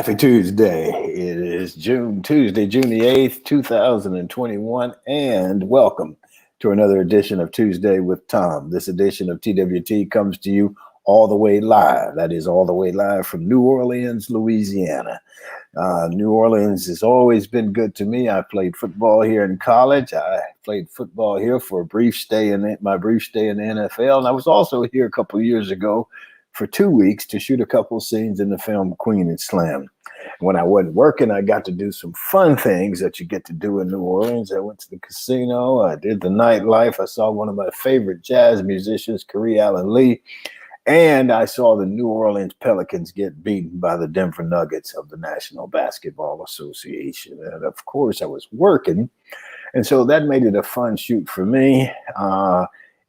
Happy Tuesday. It is Tuesday, June the 8th, 2021, and welcome to another edition of Tuesday with Thom. This edition of TWT comes to you all the way live. That is all the way live from New Orleans, Louisiana. New Orleans has always been good to me. I played football here in college. I played football here for my brief stay in the NFL. And I was also here a couple of years ago for 2 weeks to shoot a couple scenes in the film Queen and Slim. When I wasn't working, I got to do some fun things that you get to do in New Orleans. I went to the casino. I did the nightlife. I saw one of my favorite jazz musicians, Kerry Allen Lee. And I saw the New Orleans Pelicans get beaten by the Denver Nuggets of the National Basketball Association. And of course, I was working. And so that made it a fun shoot for me.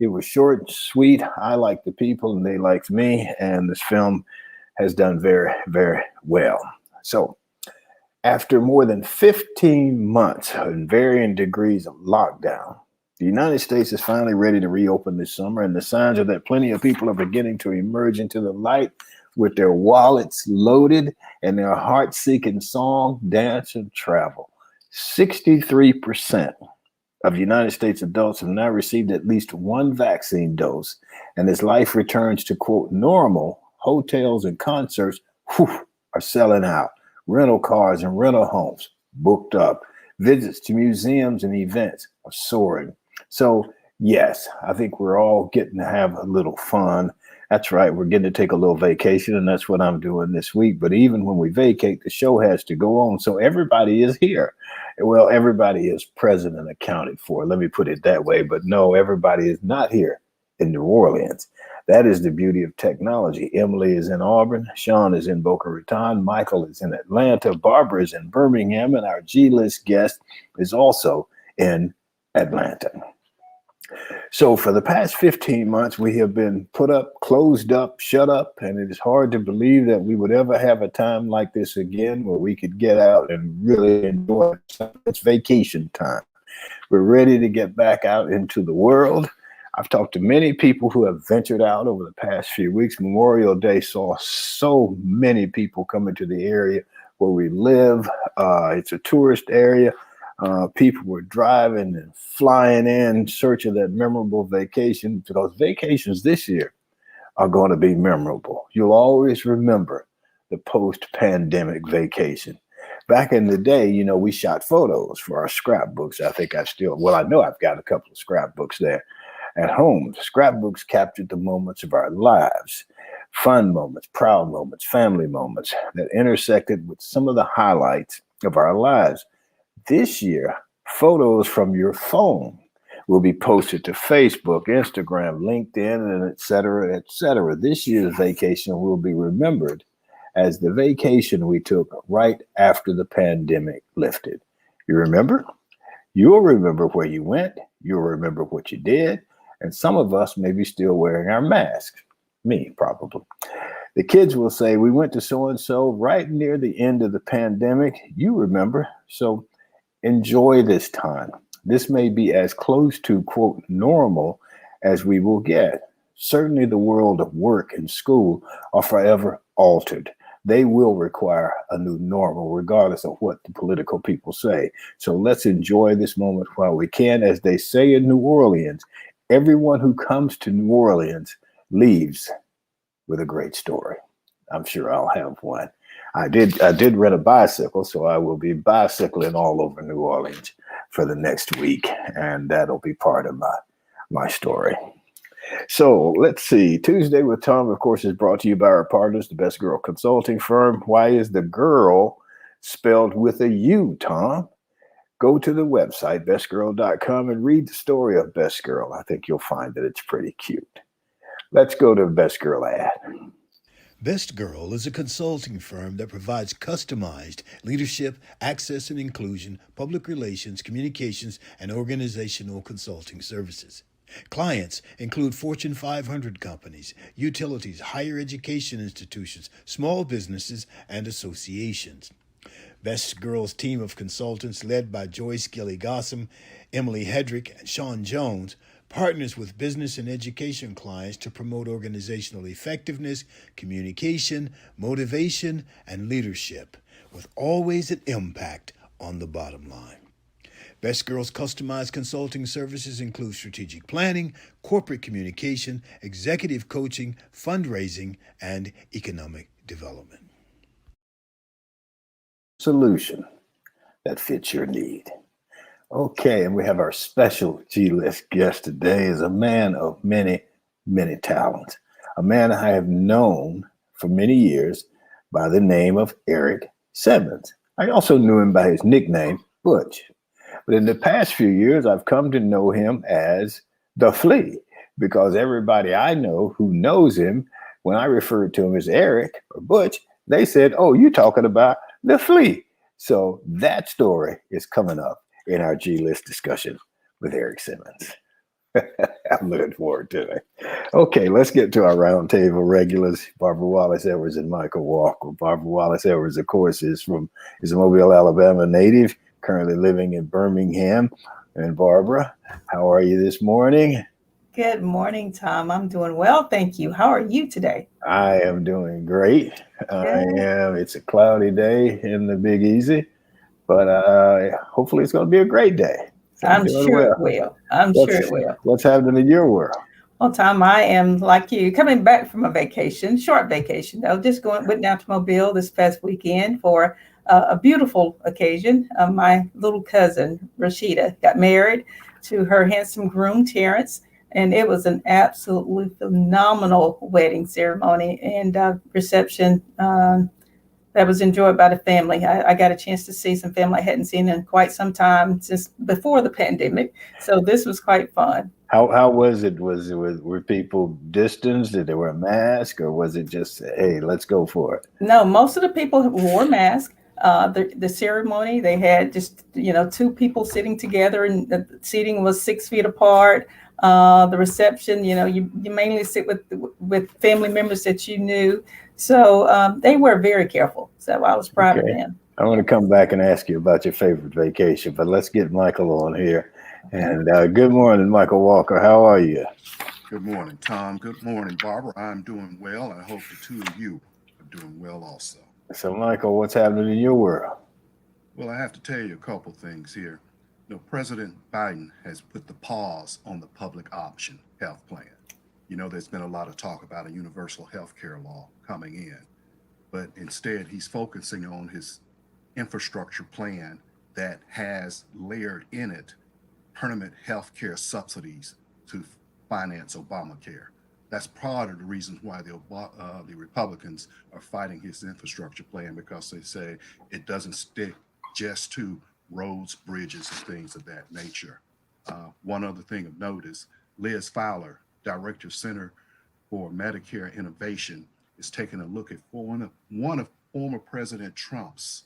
It was short and sweet. I liked the people and they liked me. And this film has done very, very well. So after more than 15 months in varying degrees of lockdown, the United States is finally ready to reopen this summer, and the signs are that plenty of people are beginning to emerge into the light with their wallets loaded and their heart-seeking song, dance, and travel. 63% of United States adults have now received at least one vaccine dose, and as life returns to, quote, normal, hotels and concerts are selling out. Rental cars and rental homes booked up. Visits to museums and events are soaring. So, yes, I think we're all getting to have a little fun. That's right. We're getting to take a little vacation, and that's what I'm doing this week. But even when we vacate, the show has to go on. So everybody is here. Well, everybody is present and accounted for. Let me put it that way. But no, everybody is not here in New Orleans. That is the beauty of technology. Emily is in Auburn. Sean is in Boca Raton. Michael is in Atlanta. Barbara is in Birmingham. And our G-list guest is also in Atlanta. So for the past 15 months, we have been put up, closed up, shut up, and it is hard to believe that we would ever have a time like this again where we could get out and really enjoy it. It's vacation time. We're ready to get back out into the world. I've talked to many people who have ventured out over the past few weeks. Memorial Day saw so many people come into the area where we live. It's a tourist area. People were driving and flying in search of that memorable vacation, because vacations this year are going to be memorable. You'll always remember the post-pandemic vacation. Back in the day, we shot photos for our scrapbooks. I know I've got a couple of scrapbooks there at home. Scrapbooks captured the moments of our lives, fun moments, proud moments, family moments that intersected with some of the highlights of our lives. This year, photos from your phone will be posted to Facebook, Instagram, LinkedIn, and et cetera, et cetera. This year's vacation will be remembered as the vacation we took right after the pandemic lifted. You remember? You'll remember where you went. You'll remember what you did. And some of us may be still wearing our masks. Me, probably. The kids will say, we went to so-and-so right near the end of the pandemic. You remember. So enjoy this time. This may be as close to, quote, normal as we will get. Certainly the world of work and school are forever altered. They will require a new normal, regardless of what the political people say. So let's enjoy this moment while we can. As they say in New Orleans, everyone who comes to New Orleans leaves with a great story. I'm sure I'll have one. I did rent a bicycle, so I will be bicycling all over New Orleans for the next week, and that'll be part of my story. So let's see. Tuesday with Thom, of course, is brought to you by our partners, the Best Girl Consulting Firm. Why is the girl spelled with a U, Thom? Go to the website, bestgirl.com, and read the story of Best Girl. I think you'll find that it's pretty cute. Let's go to Best Girl ad. Best Girl is a consulting firm that provides customized leadership, access and inclusion, public relations, communications, and organizational consulting services. Clients include Fortune 500 companies, utilities, higher education institutions, small businesses, and associations. Best Girl's team of consultants, led by Joyce Gilly-Gossam, Emily Hedrick, and Sean Jones, partners with business and education clients to promote organizational effectiveness, communication, motivation, and leadership. with always an impact on the bottom line. Best Girls customized consulting services include strategic planning, corporate communication, executive coaching, fundraising, and economic development. Solution that fits your need. Okay, and we have our special G list guest today is a man of many, many talents. A man I have known for many years by the name of Eric Simmons. I also knew him by his nickname, Butch. But in the past few years, I've come to know him as the Flea because everybody I know who knows him, when I referred to him as Eric or Butch, they said, "Oh, you're talking about the Flea." So that story is coming up in our G list discussion with Eric Simmons. I'm looking forward to it. Okay, let's get to our roundtable regulars. Barbara Wallace Edwards and Michael Walker. Barbara Wallace Edwards, of course, is a Mobile, Alabama native, currently living in Birmingham. And Barbara, how are you this morning? Good morning, Thom. I'm doing well, thank you. How are you today? I am doing great. I Good. am. It's a cloudy day in the Big Easy, but hopefully it's going to be a great day. So I'm I'm doing sure it well. will. I'm sure What's it will. what's happening in your world? Well, Thom, I am like you, coming back from a vacation, short vacation though. Went down to Mobile this past weekend for a beautiful occasion. My little cousin Rashida got married to her handsome groom Terrence, and it was an absolutely phenomenal wedding ceremony and reception. That was enjoyed by the family. I got a chance to see some family I hadn't seen in quite some time since before the pandemic. So this was quite fun. How was it? Were people distanced? Did they wear a mask, or was it just hey, let's go for it? No, most of the people wore masks. The ceremony, they had just, two people sitting together, and the seating was 6 feet apart. The reception, you mainly sit with family members that you knew. So they were very careful. So I was proud of Okay, them. I want to come back and ask you about your favorite vacation, but let's get Michael on here. Okay. And good morning, Michael Walker. How are you? Good morning, Thom. Good morning, Barbara. I'm doing well. I hope the two of you are doing well also. So, Michael, what's happening in your world? Well, I have to tell you a couple things here. President Biden has put the pause on the public option health plan. There's been a lot of talk about a universal health care law coming in, but instead he's focusing on his infrastructure plan that has layered in it permanent health care subsidies to finance Obamacare. That's part of the reasons why the Republicans are fighting his infrastructure plan, because they say it doesn't stick just to roads, bridges, and things of that nature. One other thing of note is Liz Fowler, Director Center for Medicare Innovation, is taking a look at one of former President Trump's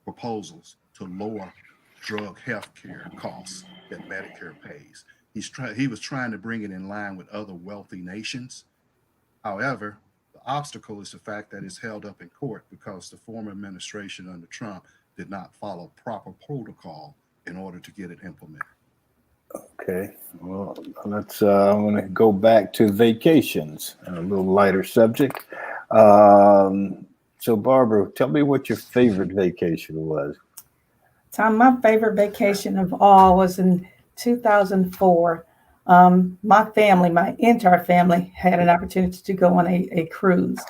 proposals to lower drug health care costs that Medicare pays. He was trying to bring it in line with other wealthy nations. However, the obstacle is the fact that it's held up in court because the former administration under Trump did not follow proper protocol in order to get it implemented. Okay, well, I want to go back to vacations, a little lighter subject. So, Barbara, tell me what your favorite vacation was. Thom, my favorite vacation of all was in 2004. My entire family had an opportunity to go on a cruise.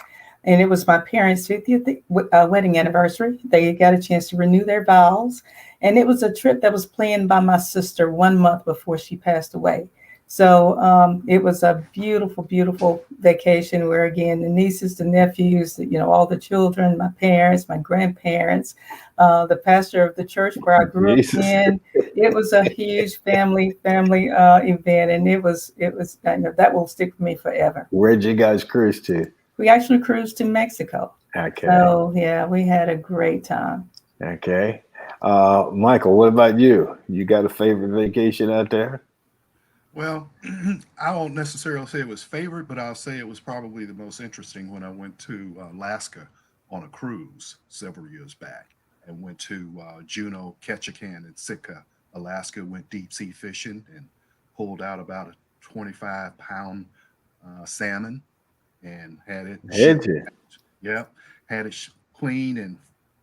And it was my parents' 50th wedding anniversary. They got a chance to renew their vows. And it was a trip that was planned by my sister 1 month before she passed away. So it was a beautiful, beautiful vacation where, again, the nieces, the nephews, all the children, my parents, my grandparents, the pastor of the church where I grew up Jesus. in. It was a huge family event, and that will stick with me forever. Where'd you guys cruise to? We actually cruised to Mexico. Okay. So yeah, we had a great time. Okay. Michael, what about you? You got a favorite vacation out there? Well, I won't necessarily say it was favorite, but I'll say it was probably the most interesting when I went to Alaska on a cruise several years back and went to Juneau, Ketchikan, and Sitka, Alaska. Went deep sea fishing and pulled out about a 25-pound salmon and had it Did you? Yep, had it cleaned and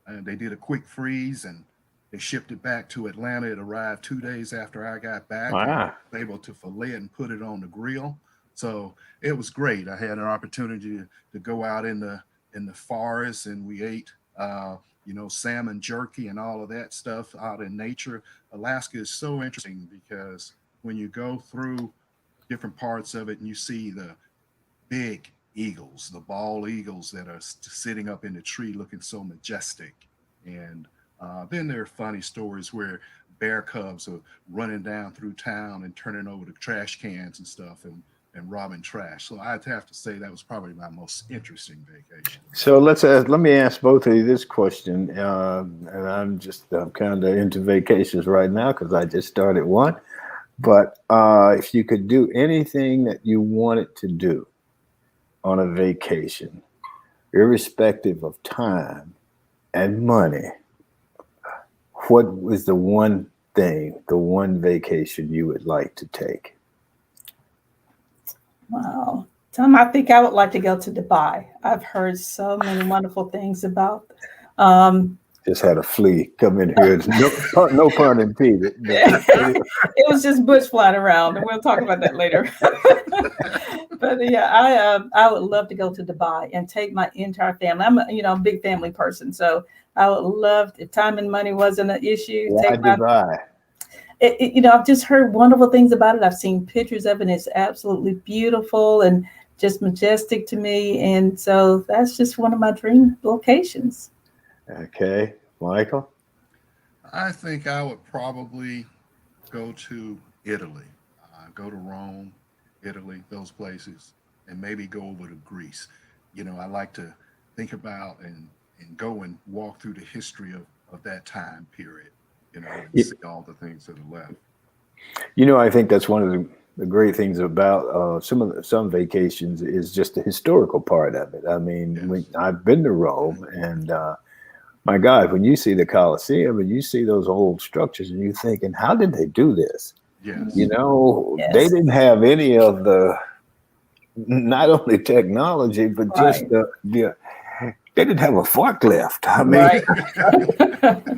and they did a quick freeze and they shipped it back to Atlanta. It arrived 2 days after I got back, and Wow. was able to fillet it and put it on the grill. So it was great. I had an opportunity to go out in the forest, and we ate salmon jerky and all of that stuff out in nature. Alaska is so interesting because when you go through different parts of it and you see the big eagles, the bald eagles that are sitting up in the tree looking so majestic. And then there are funny stories where bear cubs are running down through town and turning over the trash cans and stuff and robbing trash. So I'd have to say that was probably my most interesting vacation. So let me ask both of you this question. And I'm kind of into vacations right now because I just started one. But if you could do anything that you wanted to do on a vacation, irrespective of time and money, what was the one thing, the one vacation you would like to take? Wow. Tom, I think I would like to go to Dubai. I've heard so many wonderful things about. Just had a flea come in here. No pun intended. It was just bush flying around, and we'll talk about that later. But yeah, I would love to go to Dubai and take my entire family. I'm a big family person, so I would love, if time and money wasn't an issue. Why Dubai? I've just heard wonderful things about it. I've seen pictures of it. And it's absolutely beautiful and just majestic to me. And so that's just one of my dream locations. Okay. Michael? I think I would probably go to Italy, go to Rome, Italy, those places, and maybe go over to Greece. I like to think about and go and walk through the history of that time period, and see all the things that are left. I think that's one of the great things about some vacations is just the historical part of it. I mean, Yes. I've been to Rome, and my God, when you see the Colosseum and you see those old structures, and you're thinking, how did they do this? Yes. Yes. They didn't have any of the, not only technology, but just the they didn't have a forklift. I mean,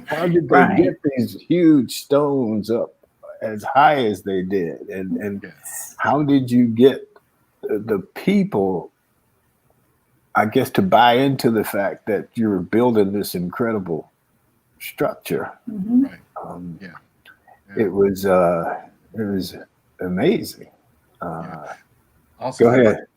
how did they get these huge stones up as high as they did? And how did you get the people, I guess, to buy into the fact that you're building this incredible structure? Mm-hmm. Right. It was amazing. Also, go ahead.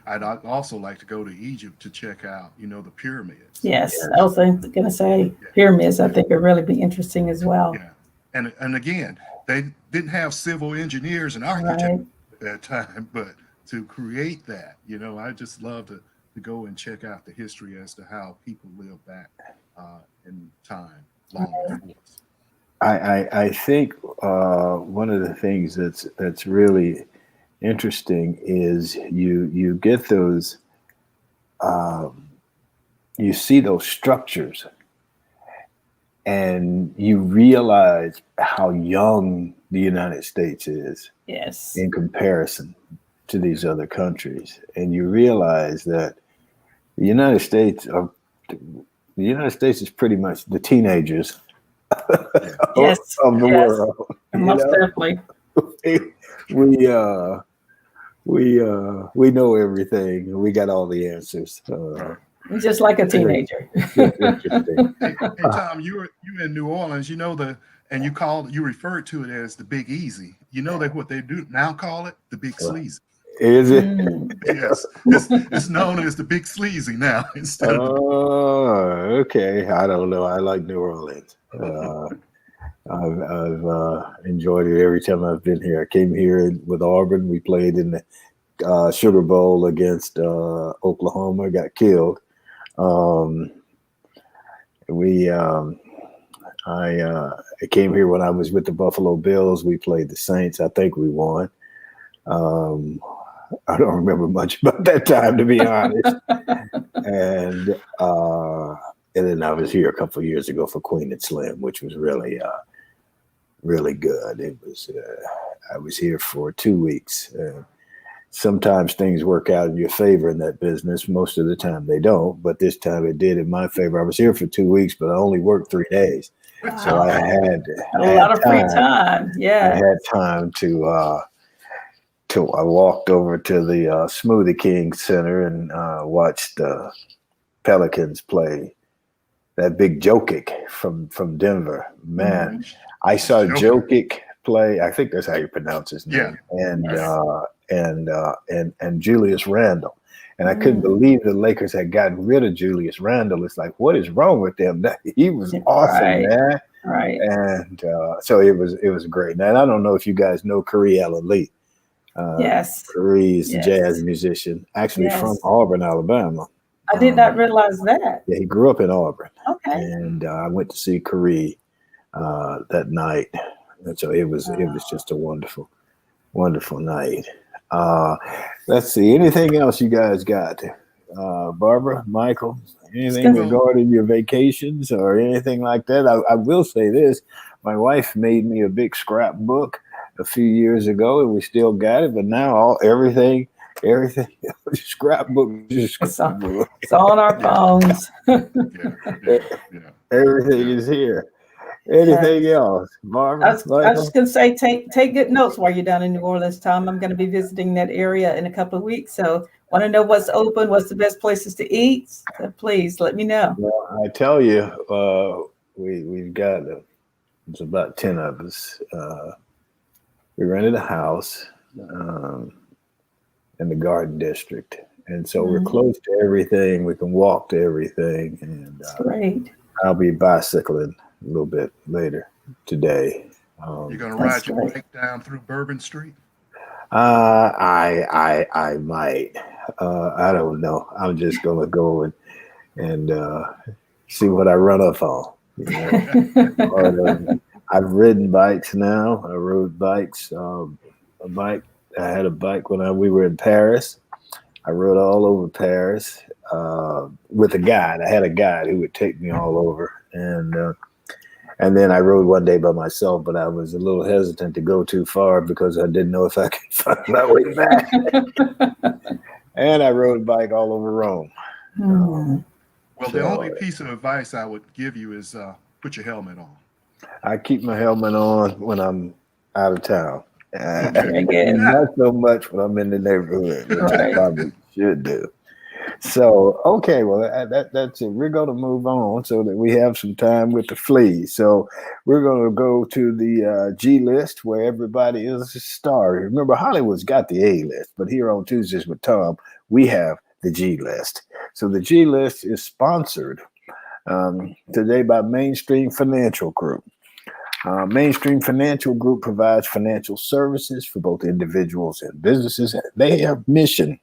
I'd also like to go to Egypt to check out, the pyramids. Yes, I was going to say pyramids. I think would really be interesting as well. Yeah, and again, they didn't have civil engineers and architects at that time, but to create that, I just love to go and check out the history as to how people lived back in time long before us. I think one of the things that's really interesting is you get those, you see those structures, and you realize how young the United States is in comparison to these other countries, and you realize that the United States is pretty much the teenagers of the world. Most definitely. We know everything. We got all the answers. Just like a teenager. Interesting. Hey, Thom, you in New Orleans. And you referred to it as the Big Easy. That what they do now call it the Big Sleazy. Is it? Yes, it's known as the Big Sleazy now instead of. Okay. I don't know. I like New Orleans. I've enjoyed it every time I've been here. I came here with Auburn. We played in the Sugar Bowl against Oklahoma. Got killed. I came here when I was with the Buffalo Bills. We played the Saints. I think we won. I don't remember much about that time, to be honest. And then I was here a couple of years ago for Queen and Slim, which was really, really good. It was. I was here for 2 weeks, sometimes things work out in your favor in that business. Most of the time they don't, but this time it did in my favor. I was here for 2 weeks, but I only worked 3 days. So Wow. I had A lot of free time. I Yeah. had time to I walked over to the Smoothie King Center and watched the Pelicans play that big Jokic from Denver. Man, I saw Jokic play. I think that's how you pronounce his name. Yeah. And Julius Randle. And I couldn't believe the Lakers had gotten rid of Julius Randle. It's like, what is wrong with them? He was awesome, man. Right. And so it was great. Now, I don't know if you guys know Kareem Ali. Yes. Kareem's a jazz musician, actually from Auburn, Alabama. I did not realize that. Yeah, he grew up in Auburn. Okay. And I went to see Kareem that night. And so it was just a wonderful, wonderful night. Let's see. Anything else you guys got? Barbara, Michael, anything regarding your vacations or anything like that? I will say this. My wife made me a big scrapbook a few years ago, and we still got it. But now everything scrapbook. It's on our phones. Everything is here. Anything else, Barbara? I was just going to say, take good notes while you're down in New Orleans, Tom. I'm going to be visiting that area in a couple of weeks, so want to know what's open, what's the best places to eat. So please let me know. Well, I tell you, we've got it's about 10 of us. We rented a house in the Garden District, and so we're close to everything. We can walk to everything, and that's great. I'll be bicycling a little bit later today. You're gonna ride your bike down through Bourbon Street? I might. I don't know. I'm just gonna go and see what I run up on. You know? I've ridden bikes now. I rode bikes. I had a bike when we were in Paris. I rode all over Paris with a guide. I had a guide who would take me all over, and then I rode one day by myself, but I was a little hesitant to go too far because I didn't know if I could find my way back. And I rode a bike all over Rome. Well, the only piece of advice I would give you is put your helmet on. I keep my helmet on when I'm out of town. Not so much when I'm in the neighborhood, which I probably should do. So, okay, well, that's it. We're going to move on so that we have some time with the fleas. So we're going to go to the G list where everybody is a star. Remember, Hollywood's got the A list, but here on Tuesdays with Thom, we have the G list. So the G list is sponsored today by Mainstream Financial Group. Mainstream Financial Group provides financial services for both individuals and businesses. Their mission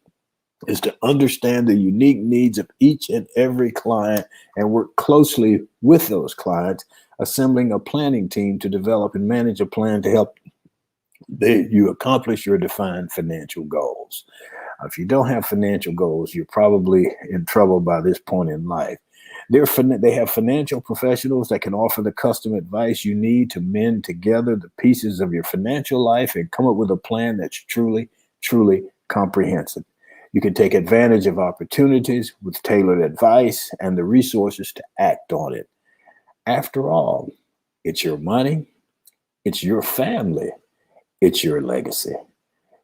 is to understand the unique needs of each and every client and work closely with those clients, assembling a planning team to develop and manage a plan to help you accomplish your defined financial goals. If you don't have financial goals, you're probably in trouble by this point in life. They have financial professionals that can offer the custom advice you need to mend together the pieces of your financial life and come up with a plan that's truly, truly comprehensive. You can take advantage of opportunities with tailored advice and the resources to act on it. After all, it's your money, it's your family, it's your legacy.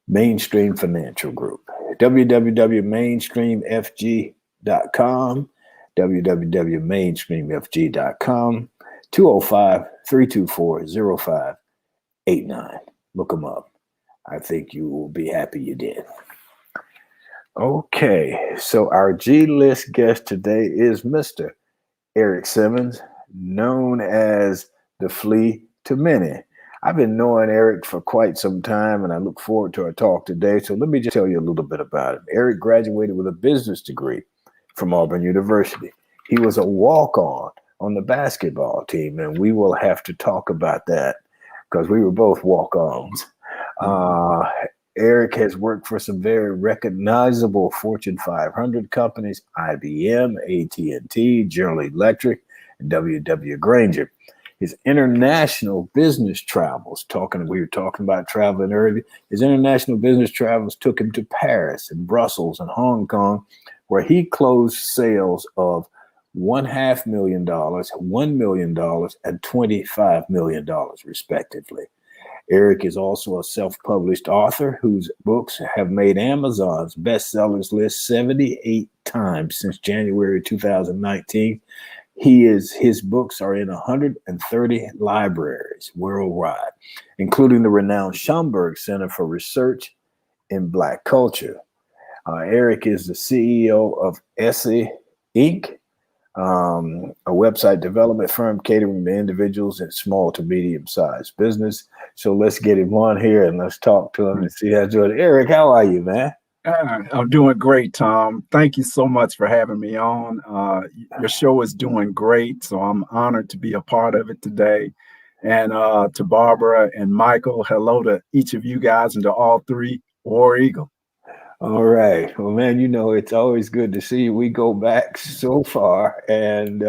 Mainstream Financial Group, www.mainstreamfg.com, www.mainstreamfg.com, 205-324-0589. Look them up. I think you will be happy you did. Okay, so our G-list guest today is Mr. Eric Simmons, known as the Flea to many. I've been knowing Eric for quite some time, and I look forward to our talk today. So let me just tell you a little bit about him. Eric graduated with a business degree from Auburn University. He was a walk-on the basketball team, and we will have to talk about that because we were both walk-ons. Eric has worked for some very recognizable Fortune 500 companies, IBM, AT&T, General Electric, and W.W. Granger. His international business travels, we were talking about traveling earlier. His international business travels took him to Paris and Brussels and Hong Kong, where he closed sales of $500,000, $1 million, and $25 million, respectively. Eric is also a self-published author whose books have made Amazon's bestsellers list 78 times since January 2019. His books are in 130 libraries worldwide, including the renowned Schomburg Center for Research in Black Culture. Eric is the CEO of Essie Inc., a website development firm catering to individuals in small to medium-sized business. So let's get him on here and let's talk to him and see how he's doing. Eric, how are you, man? I'm doing great, Thom. Thank you so much for having me on. Your show is doing great, so I'm honored to be a part of it today. And to Barbara and Michael, hello to each of you guys and to all three, War Eagle. All right. Well, man, it's always good to see you. We go back so far, and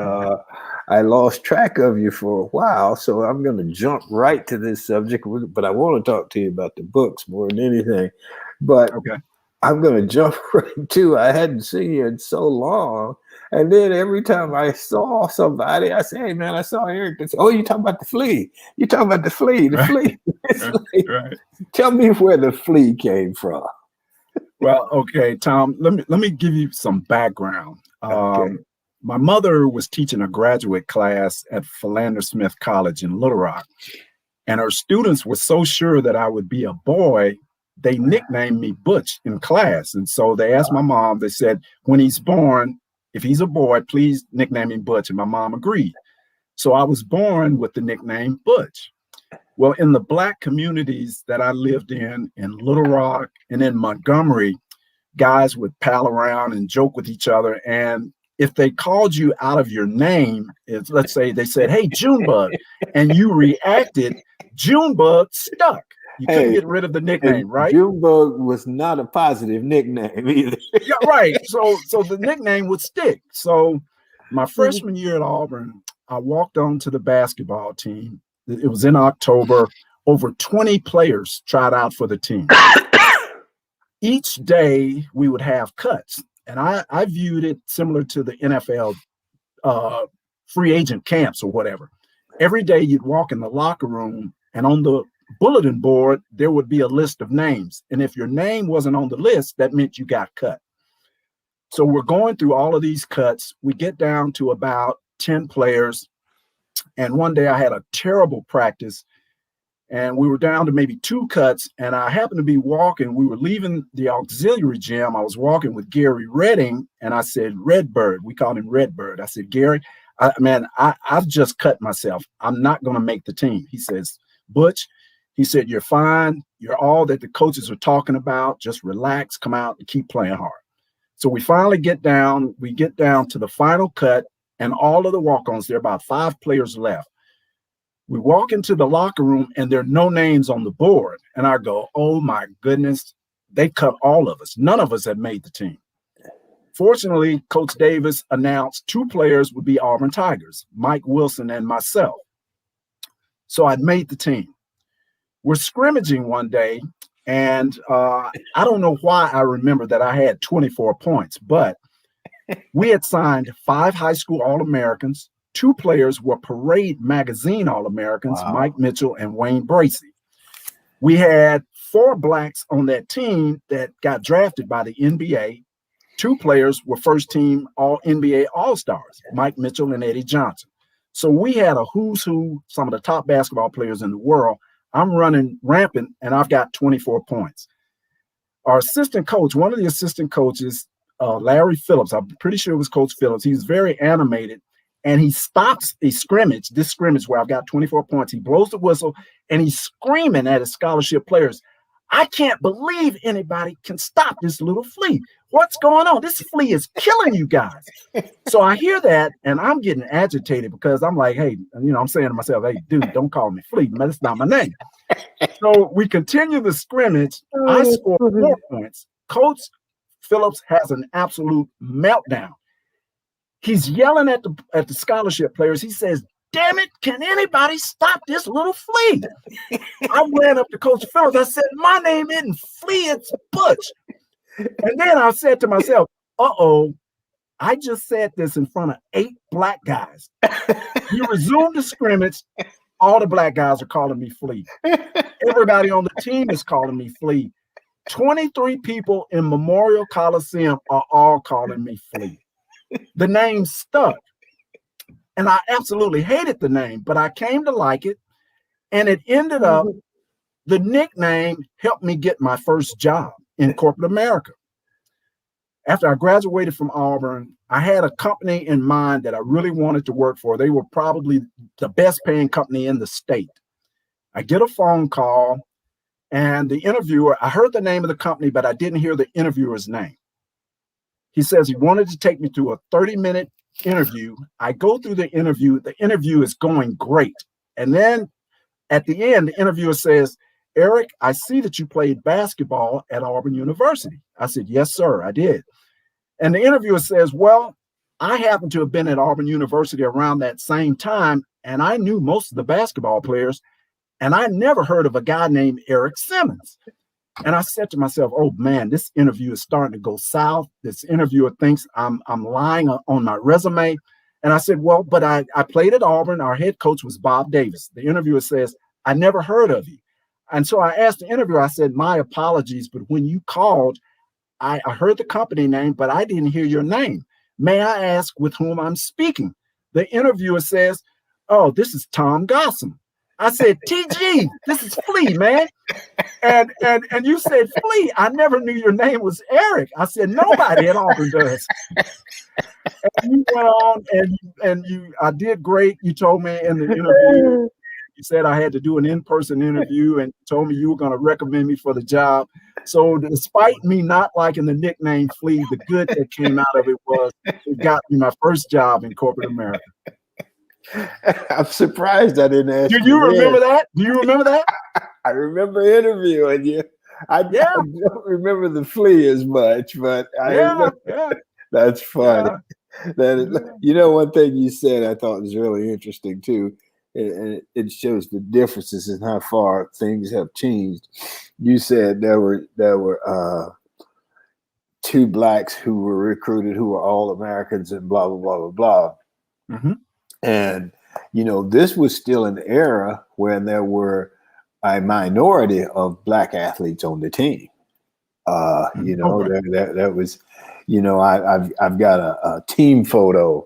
I lost track of you for a while, so I'm going to jump right to this subject, but I want to talk to you about the books more than anything. But okay. I'm going to jump right to, I hadn't seen you in so long. And then every time I saw somebody, I say, hey, man, I saw Eric. They say, oh, you talking about the flea. You talking about the flea, the flea. Right. Tell me where the flea came from. Well, okay, Thom, let me give you some background. Okay. My mother was teaching a graduate class at Philander Smith College in Little Rock, and her students were so sure that I would be a boy, they nicknamed me Butch in class. And so they asked my mom, they said, when he's born, if he's a boy, please nickname him Butch. And my mom agreed. So I was born with the nickname Butch. Well, in the Black communities that I lived in Little Rock and in Montgomery, guys would pal around and joke with each other. And if they called you out of your name, let's say they said, hey, Junebug, and you reacted, Junebug stuck. You couldn't get rid of the nickname, right? Junebug was not a positive nickname either. Yeah, right. So the nickname would stick. So my freshman year at Auburn, I walked onto the basketball team. It was in October. Over 20 players tried out for the team. Each day we would have cuts. And I viewed it similar to the NFL free agent camps or whatever. Every day you'd walk in the locker room, and on the bulletin board, there would be a list of names. And if your name wasn't on the list, that meant you got cut. So we're going through all of these cuts. We get down to about 10 players. And one day I had a terrible practice, and we were down to maybe 2 cuts. And I happened to be walking. We were leaving the auxiliary gym. I was walking with Gary Redding, and I said, Redbird. We called him Redbird. I said, Gary, I've just cut myself. I'm not going to make the team. He says, Butch, he said, you're fine. You're all that the coaches are talking about. Just relax, come out and keep playing hard. So we finally get down. We get down to the final cut, and all of the walk-ons, there are about 5 players left. We walk into the locker room, and there are no names on the board. And I go, oh, my goodness, they cut all of us. None of us have made the team. Fortunately, Coach Davis announced 2 players would be Auburn Tigers, Mike Wilson and myself. So I'd made the team. We're scrimmaging one day, and I don't know why I remember that I had 24 points, but we had signed 5 high school All-Americans. 2 players were Parade Magazine All-Americans, wow. Mike Mitchell and Wayne Bracey. We had 4 blacks on that team that got drafted by the NBA. 2 players were first-team All-NBA All-Stars, Mike Mitchell and Eddie Johnson. So we had a who's who, some of the top basketball players in the world. I'm running rampant, and I've got 24 points. Our assistant coach, one of the assistant coaches, Larry Phillips, I'm pretty sure it was Coach Phillips. He's very animated, and he stops this scrimmage where I've got 24 points. He blows the whistle, and he's screaming at his scholarship players, I can't believe anybody can stop this little flea. What's going on? This flea is killing you guys. So I hear that, and I'm getting agitated because I'm like, hey, I'm saying to myself, hey, dude, don't call me flea. That's not my name. So we continue the scrimmage. I score 4 points. Coach Phillips has an absolute meltdown. He's yelling at the scholarship players. He says, damn it, can anybody stop this little flea? I ran up to Coach Phillips. I said, my name isn't Flea, it's Butch. And then I said to myself, uh-oh, I just said this in front of 8 black guys. You resume the scrimmage, all the black guys are calling me Flea. Everybody on the team is calling me Flea. 23 people in Memorial Coliseum are all calling me Flea. The name stuck. And I absolutely hated the name, but I came to like it. And it ended up, the nickname helped me get my first job in corporate America. After I graduated from Auburn, I had a company in mind that I really wanted to work for. They were probably the best paying company in the state. I get a phone call, and the interviewer, I heard the name of the company, but I didn't hear the interviewer's name. He says he wanted to take me through a 30-minute interview. I go through the interview. The interview is going great. And then at the end, the interviewer says, Eric, I see that you played basketball at Auburn University. I said, yes, sir, I did. And the interviewer says, well, I happen to have been at Auburn University around that same time, and I knew most of the basketball players, and I never heard of a guy named Eric Simmons. And I said to myself, oh, man, this interview is starting to go south. This interviewer thinks I'm lying on my resume. And I said, well, but I played at Auburn. Our head coach was Bob Davis. The interviewer says, I never heard of you. And so I asked the interviewer, I said, my apologies, but when you called, I heard the company name, but I didn't hear your name. May I ask with whom I'm speaking? The interviewer says, oh, this is Thom Gossam. I said, TG, this is Flea, man. And you said, Flea, I never knew your name was Eric. I said, nobody at Auburn does. And you went on and I did great. You told me in the interview, you said I had to do an in-person interview and told me you were going to recommend me for the job. So despite me not liking the nickname Flea, the good that came out of it was it got me my first job in corporate America. I'm surprised I didn't ask. Do you remember that? Do you remember that? I remember interviewing you. I don't remember the Flea as much, but that's funny. One thing you said I thought was really interesting too, and it shows the differences in how far things have changed. You said there were 2 blacks who were recruited who were all Americans and blah blah blah blah blah. Mm-hmm. And, this was still an era when there were a minority of black athletes on the team. That was, I've got a team photo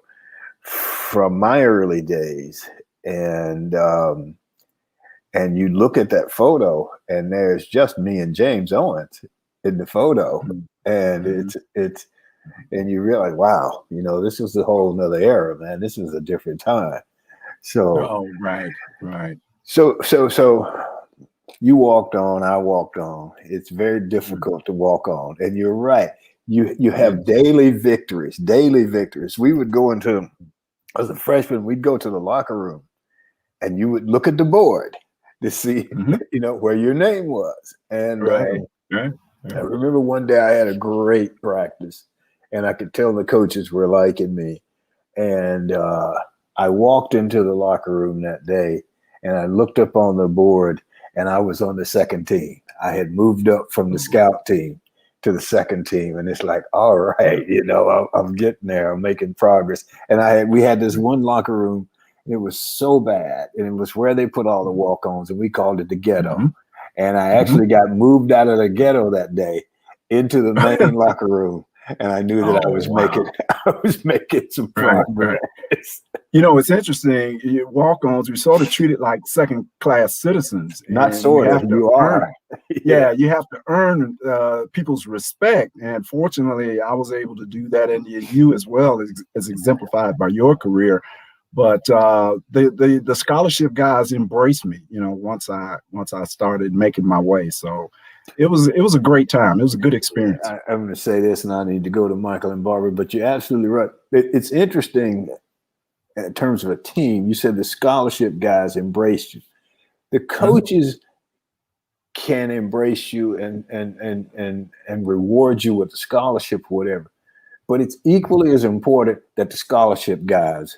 from my early days, and you look at that photo and there's just me and James Owens in the photo. And it's, and you realize, wow, this was a whole nother era, man. This was a different time. So, right. So you walked on, I walked on. It's very difficult to walk on. And you're right. You have daily victories. We would go as a freshman, we'd go to the locker room and you would look at the board to see, where your name was. And I remember one day I had a great practice and I could tell the coaches were liking me. And I walked into the locker room that day and I looked up on the board and I was on the second team. I had moved up from the scout team to the second team. And it's like, all right, I'm getting there. I'm making progress. And we had this one locker room. It was so bad. And it was where they put all the walk-ons and we called it the ghetto. And I actually got moved out of the ghetto that day into the main locker room. And I knew that I was making some progress. It's interesting. Walk-ons, we sort of treated like second-class citizens. Not sort of, you are. Yeah, you have to earn people's respect. And fortunately, I was able to do that in you as well, as exemplified by your career. But the scholarship guys embraced me, once I started making my way. So it was a great time. It was a good experience. I'm going to say this, and I need to go to Michael and Barbara, but you're absolutely right. It's interesting in terms of a team. You said the scholarship guys embraced you. The coaches can embrace you and reward you with a scholarship or whatever. But it's equally as important that the scholarship guys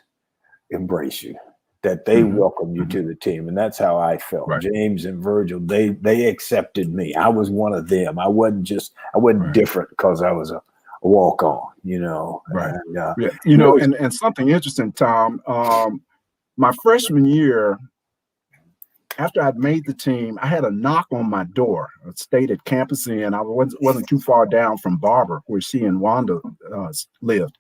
embrace you. that they welcomed you to the team. And that's how I felt. Right. James and Virgil, they accepted me. I was one of them. I wasn't different because I was a walk-on, you know. Right. And, yeah. You know, and something interesting, Thom, my freshman year, after I'd made the team, I had a knock on my door. I stayed at Campus Inn. I wasn't too far down from Barber, where she and Wanda lived.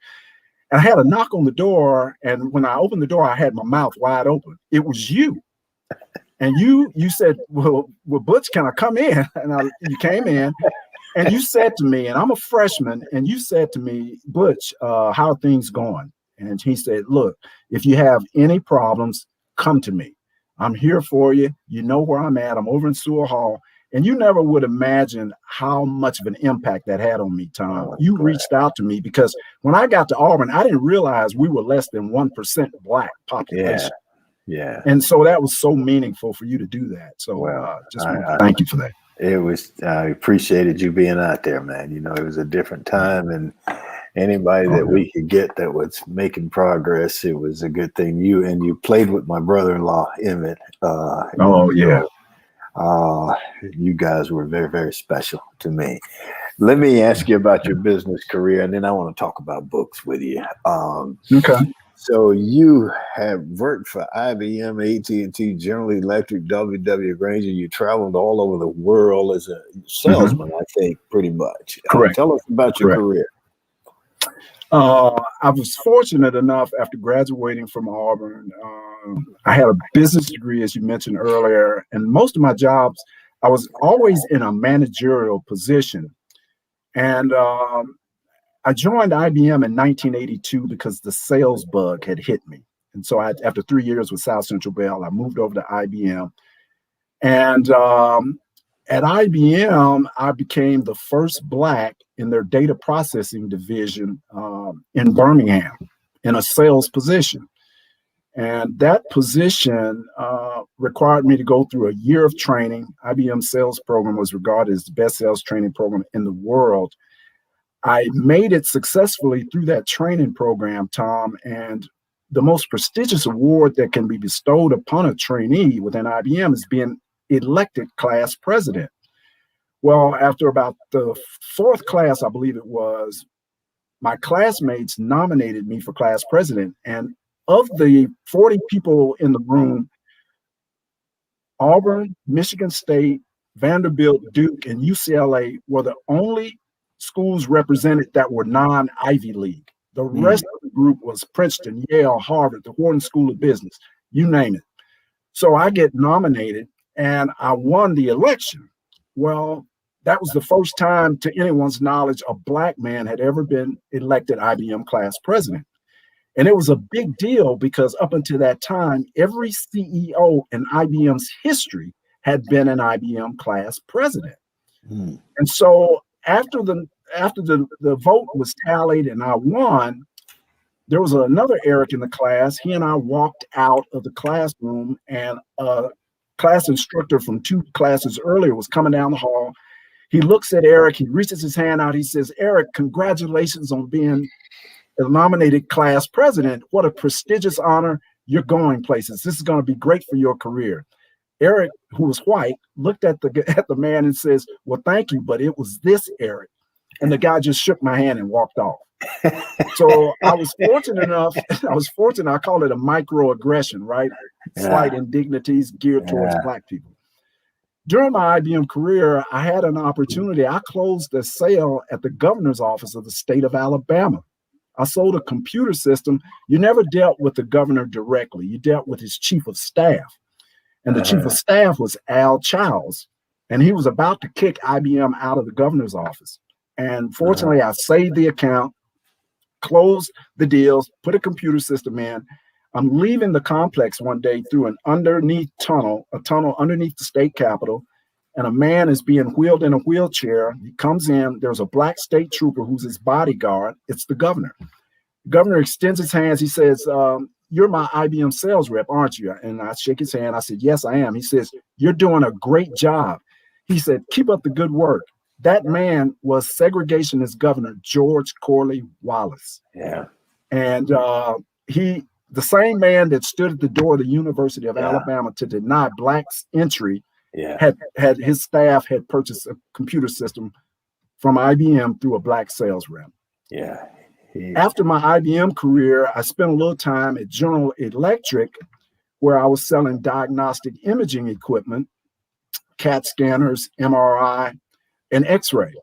And I had a knock on the door, and when I opened the door, I had my mouth wide open. It was you. And you said, well, Butch, can I come in? And you came in, and you said to me, and I'm a freshman, and you said to me, Butch, how are things going? And he said, look, if you have any problems, come to me. I'm here for you. You know where I'm at. I'm over in Sewell Hall. And you never would imagine how much of an impact that had on me, Thom. Oh, you reached out to me because when I got to Auburn, I didn't realize we were less than 1% Black population. Yeah. And so that was so meaningful for you to do that. So just want to thank you for that. It was, I appreciated you being out there, man. You know, it was a different time, and anybody that we could get that was making progress, it was a good thing. You played with my brother-in-law, Emmett. You guys were very, very special to me. Let me ask you about your business career, and then I want to talk about books with you. Okay. So you have worked for IBM, AT&T, General Electric, W.W. Granger. You traveled all over the world as a salesman, I think, pretty much. Correct. Tell us about your career. I was fortunate enough after graduating from Auburn. I had a business degree, as you mentioned earlier, and most of my jobs, I was always in a managerial position. And I joined IBM in 1982 because the sales bug had hit me. And so after 3 years with South Central Bell, I moved over to IBM. And at IBM, I became the first Black in their data processing division in Birmingham in a sales position. And that position required me to go through a year of training. IBM sales program was regarded as the best sales training program in the world. I made it successfully through that training program, Thom, and the most prestigious award that can be bestowed upon a trainee within IBM is being elected class president. Well, after about the fourth class, I believe it was, my classmates nominated me for class president. And of the 40 people in the room, Auburn, Michigan State, Vanderbilt, Duke, and UCLA were the only schools represented that were non-Ivy League. The rest of the group was Princeton, Yale, Harvard, the Wharton School of Business, you name it. So I get nominated and I won the election. Well, that was the first time to anyone's knowledge a Black man had ever been elected IBM class president. And it was a big deal because up until that time, every CEO in IBM's history had been an IBM class president. And so after the vote was tallied and I won, there was another Eric in the class. He and I walked out of the classroom, and a class instructor from 2 classes earlier was coming down the hall. He looks at Eric, he reaches his hand out, he says, Eric, congratulations on being a nominated class president. What a prestigious honor. You're going places. This is going to be great for your career. Eric, who was white, looked at the man and says, well, thank you, but it was this Eric. And the guy just shook my hand and walked off. So I was fortunate enough, I call it a microaggression, right? Slight indignities geared towards Black people. During my IBM career, I had an opportunity. I closed a sale at the governor's office of the state of Alabama. I sold a computer system. You never dealt with the governor directly. You dealt with his chief of staff. And the chief of staff was Al Childs. And he was about to kick IBM out of the governor's office. And fortunately, I saved the account, closed the deals, put a computer system in. I'm leaving the complex one day through an underneath tunnel, a tunnel underneath the state capitol, and a man is being wheeled in a wheelchair. He comes in, there's a Black state trooper who's his bodyguard. It's the governor. The governor extends his hands. He says, you're my IBM sales rep, aren't you? And I shake his hand. I said, yes, I am. He says, you're doing a great job. He said, keep up the good work. That man was segregationist governor, George Corley Wallace. Yeah. And he the same man that stood at the door of the University of Yeah. Alabama to deny blacks entry Yeah. had his staff had purchased a computer system from IBM through a black sales rep. Yeah. After my IBM career, I spent a little time at General Electric, where I was selling diagnostic imaging equipment, CAT scanners, MRI, and X-ray.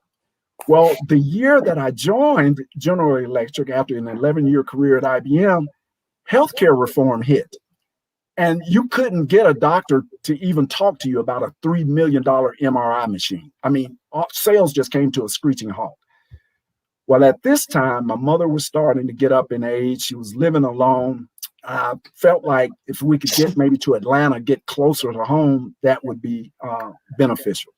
Well, the year that I joined General Electric after an 11-year career at IBM, healthcare reform hit. And you couldn't get a doctor to even talk to you about a $3 million MRI machine. I mean, sales just came to a screeching halt. Well, at this time, my mother was starting to get up in age. She was living alone. I felt like if we could get maybe to Atlanta, get closer to home, that would be beneficial.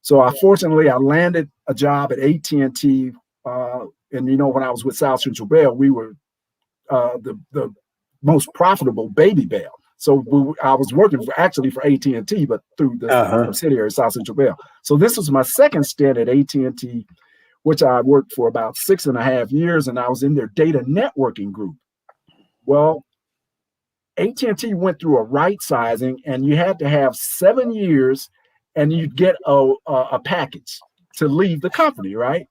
So fortunately, I landed a job at AT&T. And, you know, when I was with South Central Bell, we were the most profitable Baby Bell. So I was working for AT&T, but through the subsidiary South Central Bell. So this was my second stint at AT&T, which I worked for about 6.5 years, and I was in their data networking group. Well, AT&T went through a right sizing, and you had to have 7 years, and you'd get a package to leave the company, right?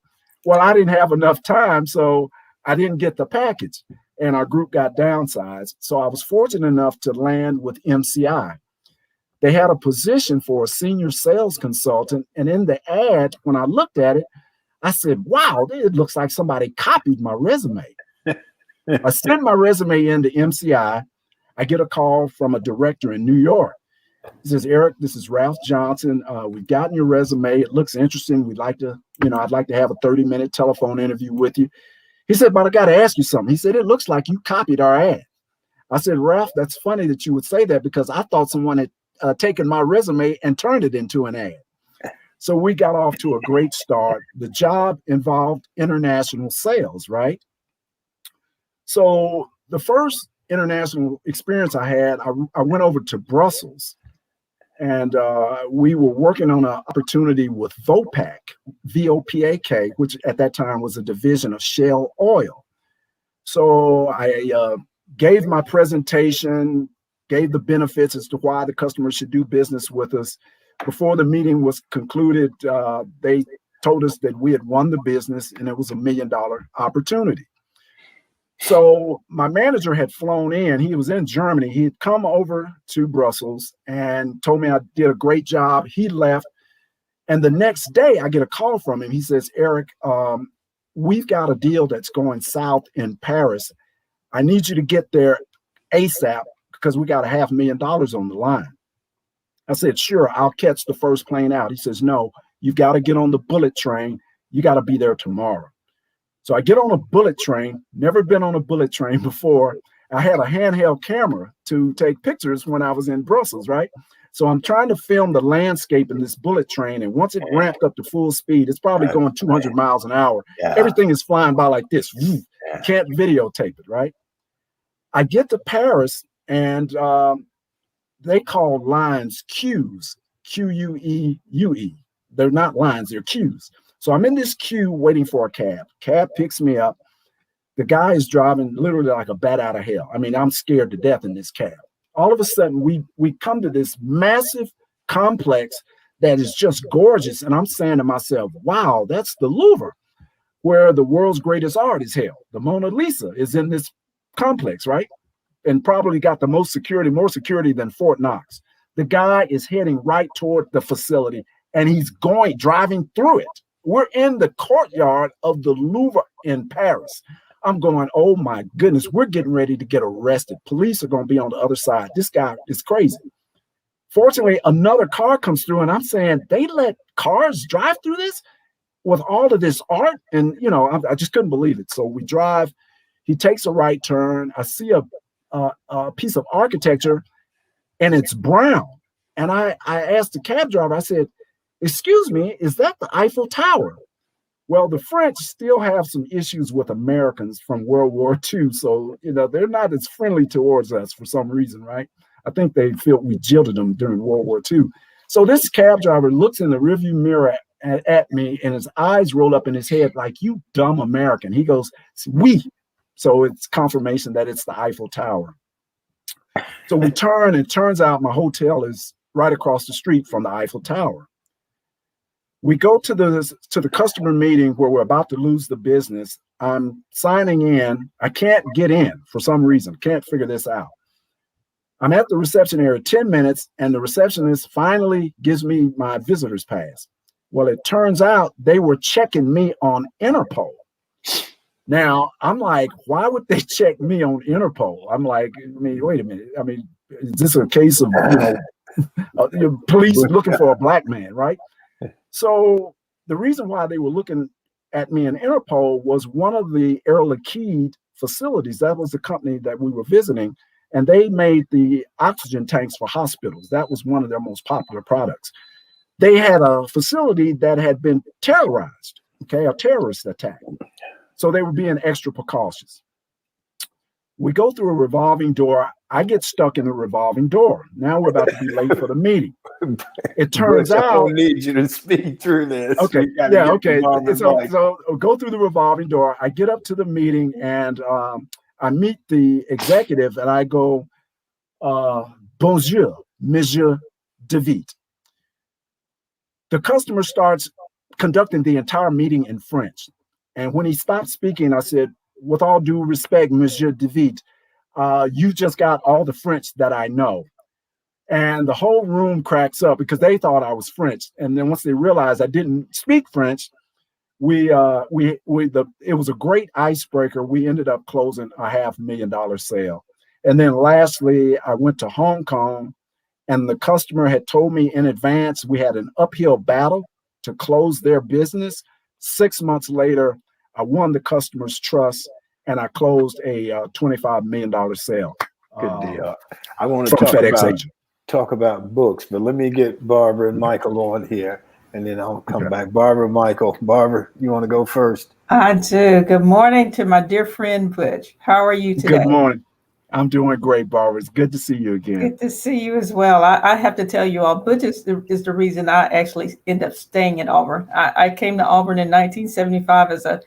Well, I didn't have enough time, so I didn't get the package, and our group got downsized. So I was fortunate enough to land with MCI. They had a position for a senior sales consultant, and in the ad, when I looked at it, I said, wow, it looks like somebody copied my resume. I sent my resume into MCI. I get a call from a director in New York. He says, Eric, this is Ralph Johnson. We've gotten your resume. It looks interesting. I'd like to have a 30-minute telephone interview with you. He said, but I got to ask you something. He said, it looks like you copied our ad. I said, Ralph, that's funny that you would say that because I thought someone had taken my resume and turned it into an ad. So we got off to a great start. The job involved international sales, right? So the first international experience I had, I went over to Brussels, and we were working on an opportunity with Vopak, VOPAK, which at that time was a division of Shell Oil. So I gave my presentation, gave the benefits as to why the customer should do business with us. Before the meeting was concluded, they told us that we had won the business and it was $1 million opportunity. So my manager had flown in. He was in Germany. He had come over to Brussels and told me I did a great job. He left. And the next day I get a call from him. He says, Eric, we've got a deal that's going south in Paris. I need you to get there ASAP because we got $500,000 on the line. I said, sure, I'll catch the first plane out. He says, no, you've got to get on the bullet train. You got to be there tomorrow. So I get on a bullet train, never been on a bullet train before. I had a handheld camera to take pictures when I was in Brussels, right? So I'm trying to film the landscape in this bullet train. And once it ramped up to full speed, it's probably going 200 miles an hour. Yeah. Everything is flying by like this. Yeah. Can't videotape it, right? I get to Paris and they call lines queues, Q-U-E-U-E. They're not lines, they're queues. So I'm in this queue waiting for a cab. Cab picks me up. The guy is driving literally like a bat out of hell. I mean, I'm scared to death in this cab. All of a sudden, we come to this massive complex that is just gorgeous. And I'm saying to myself, wow, that's the Louvre, where the world's greatest art is held. The Mona Lisa is in this complex, right? And probably got the most security, more security than Fort Knox. The guy is heading right toward the facility and he's driving through it. We're in the courtyard of the Louvre in Paris. I'm going, oh my goodness, we're getting ready to get arrested. Police are going to be on the other side. This guy is crazy. Fortunately, another car comes through and I'm saying, they let cars drive through this with all of this art? And, you know, I just couldn't believe it. So we drive, he takes a right turn. I see a piece of architecture and it's brown. And I asked the cab driver, I said, excuse me, is that the Eiffel Tower? Well, the French still have some issues with Americans from World War II. So, you know, they're not as friendly towards us for some reason, right? I think they feel we jilted them during World War II. So this cab driver looks in the rearview mirror at me and his eyes roll up in his head like, you dumb American. He goes, oui. So it's confirmation that it's the Eiffel Tower. So we turn, and it turns out my hotel is right across the street from the Eiffel Tower. We go to the customer meeting where we're about to lose the business. I'm signing in. I can't get in for some reason. Can't figure this out. I'm at the reception area 10 minutes, and the receptionist finally gives me my visitor's pass. Well, it turns out they were checking me on Interpol. Now, I'm like, why would they check me on Interpol? I'm like, I mean, wait a minute. I mean, is this a case of, police looking for a black man, right? So the reason why they were looking at me in Interpol was one of the Air Liquide facilities. That was the company that we were visiting, and they made the oxygen tanks for hospitals. That was one of their most popular products. They had a facility that had been terrorized, a terrorist attack. So they were being extra precautious. We go through a revolving door. I get stuck in the revolving door. Now we're about to be late for the meeting. It turns out I don't need you to speak through this. Okay. Yeah. Okay. So go through the revolving door. I get up to the meeting, and I meet the executive, and I go, "Bonjour, Monsieur David." The customer starts conducting the entire meeting in French. And when he stopped speaking, I said, "With all due respect, Monsieur David, you just got all the French that I know." And the whole room cracks up because they thought I was French. And then once they realized I didn't speak French, it was a great icebreaker. We ended up closing a $500,000 sale. And then lastly, I went to Hong Kong, and the customer had told me in advance we had an uphill battle to close their business. 6 months later, I won the customer's trust, and I closed a $25 million sale. Good deal. I want from to FedEx talk about books, but let me get Barbara and Michael on here, and then I'll come back. Barbara, Michael. Barbara, you want to go first? I do. Good morning to my dear friend Butch. How are you today? Good morning. I'm doing great, Barbara. It's good to see you again. Good to see you as well. I have to tell you all, Butch is the reason I actually ended up staying in Auburn. I came to Auburn in 1975 as a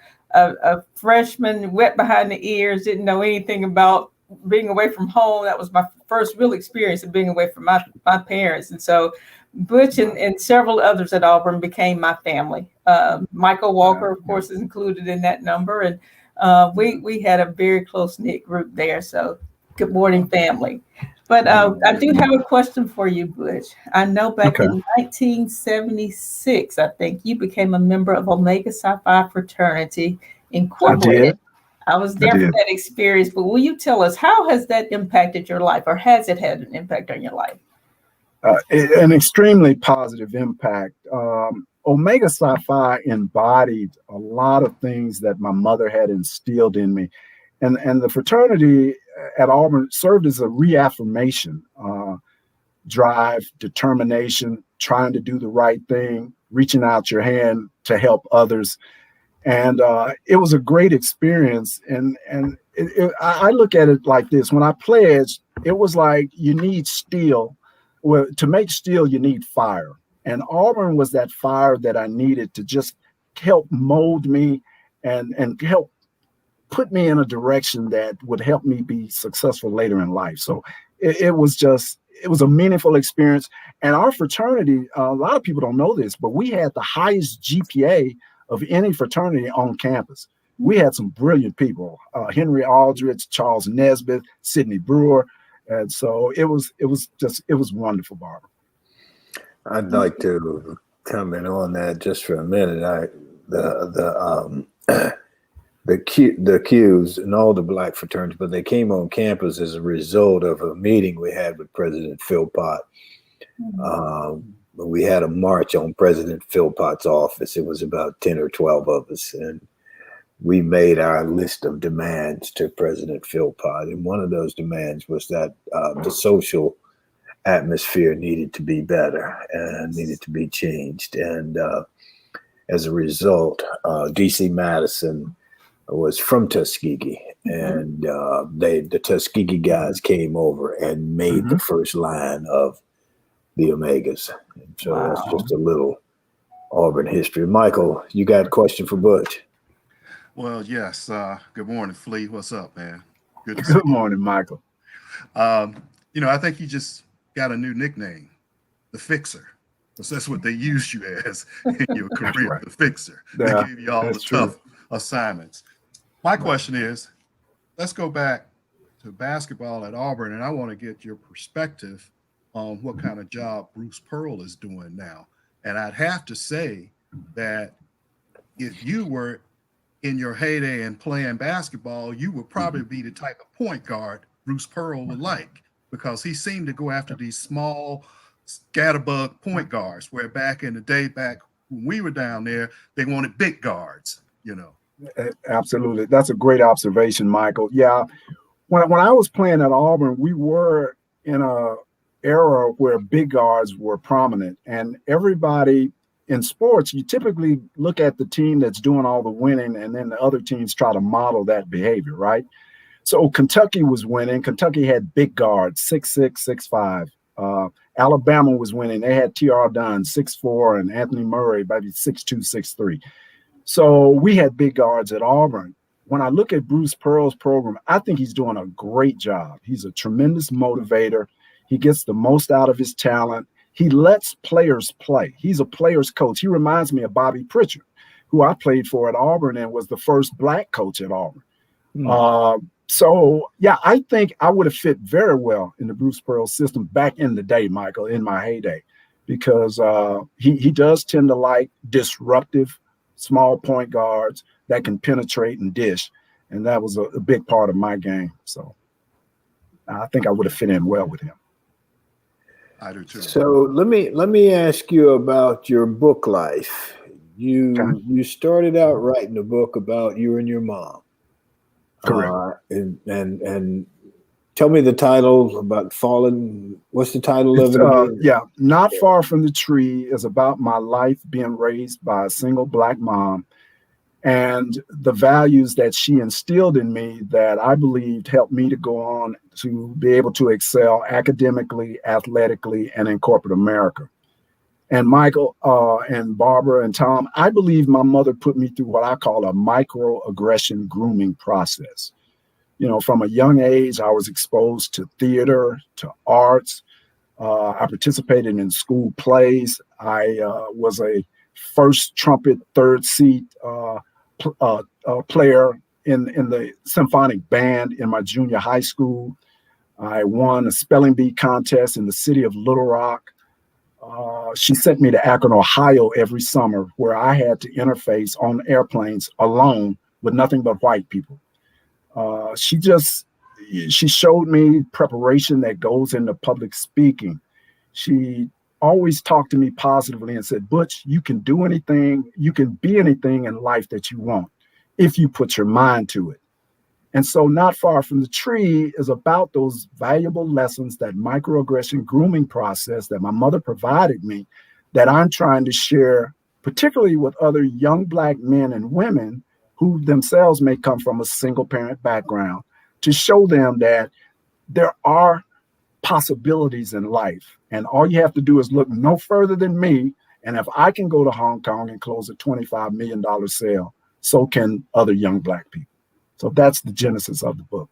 freshman, wet behind the ears, didn't know anything about being away from home. That was my first real experience of being away from my parents. And so Butch and several others at Auburn became my family. Michael Walker, of course, is included in that number. And we had a very close-knit group there. So good morning, family. But I do have a question for you, Butch. I know back in 1976, I think you became a member of Omega Psi Phi Fraternity Incorporated. I was there for that experience, but will you tell us, how has that impacted your life, or has it had an impact on your life? An extremely positive impact. Omega Psi Phi embodied a lot of things that my mother had instilled in me. And the fraternity at Auburn served as a reaffirmation, drive, determination, trying to do the right thing, reaching out your hand to help others. And it was a great experience. And I look at it like this. When I pledged, it was like you need steel. Well, to make steel, you need fire. And Auburn was that fire that I needed to just help mold me and help put me in a direction that would help me be successful later in life. So it was a meaningful experience. And our fraternity, a lot of people don't know this, but we had the highest GPA of any fraternity on campus. We had some brilliant people, Henry Aldrich, Charles Nesbitt, Sidney Brewer. And so it was wonderful, Barbara. I'd like to comment on that just for a minute. The Qs and all the black fraternities, but they came on campus as a result of a meeting we had with President Philpott. We had a march on President Philpott's office. It was about 10 or 12 of us, and we made our list of demands to President Philpott. And one of those demands was that the social atmosphere needed to be better and needed to be changed. And as a result, DC Madison was from Tuskegee, and the Tuskegee guys came over and made the first line of the Omegas. And so that's just a little Auburn history. Michael, you got a question for Butch? Well, yes. Good morning, Flea. What's up, man? Good to see Good morning, Michael. you. I think you just got a new nickname, the Fixer. Because that's what they used you as in your That's career, right. the Fixer. They Yeah, gave you all the that's true. tough assignments. My Right. question is, let's go back to basketball at Auburn, and I want to get your perspective on what kind of job Bruce Pearl is doing now. And I'd have to say that if you were in your heyday and playing basketball, you would probably be the type of point guard Bruce Pearl would like because he seemed to go after these small scatterbug point guards, where back in the day, back when we were down there, they wanted big guards. Absolutely. That's a great observation, Michael. Yeah. When I was playing at Auburn, we were in a era where big guards were prominent, and everybody in sports, you typically look at the team that's doing all the winning, and then the other teams try to model that behavior, right? So Kentucky was winning. Kentucky had big guards, 6'6", 6'5". Alabama was winning. They had T.R. Dunn, 6'4", and Anthony Murray, maybe 6'2", 6'3". So we had big guards at Auburn. When I look at Bruce Pearl's program, I think he's doing a great job. He's a tremendous motivator. He gets the most out of his talent. He lets players play. He's a player's coach. He reminds me of Bobby Pritchard, who I played for at Auburn and was the first Black coach at Auburn. So, yeah, I think I would have fit very well in the Bruce Pearl system back in the day, Michael, in my heyday, because he does tend to like disruptive small point guards that can penetrate and dish. And that was a big part of my game. So I think I would have fit in well with him. I do too. So let me ask you about your book life. You started out writing a book about you and your mom. Correct. And tell me the title about Fallen. What's the title of it again? Yeah, Not Far from the Tree is about my life being raised by a single Black mom and the values that she instilled in me that I believed helped me to go on to be able to excel academically, athletically, and in corporate America. And Michael and Barbara and Thom, I believe my mother put me through what I call a microaggression grooming process. From a young age, I was exposed to theater, to arts. I participated in school plays. I was a first trumpet, third seat player in the symphonic band in my junior high school. I won a spelling bee contest in the city of Little Rock. She sent me to Akron, Ohio every summer, where I had to interface on airplanes alone with nothing but white people. She showed me preparation that goes into public speaking. She always talked to me positively and said, Butch, you can do anything, you can be anything in life that you want if you put your mind to it. And so Not Far from the Tree is about those valuable lessons, that microaggression grooming process that my mother provided me, that I'm trying to share, particularly with other young Black men and women who themselves may come from a single parent background, to show them that there are possibilities in life. And all you have to do is look no further than me. And if I can go to Hong Kong and close a $25 million sale, so can other young Black people. So that's the genesis of the book.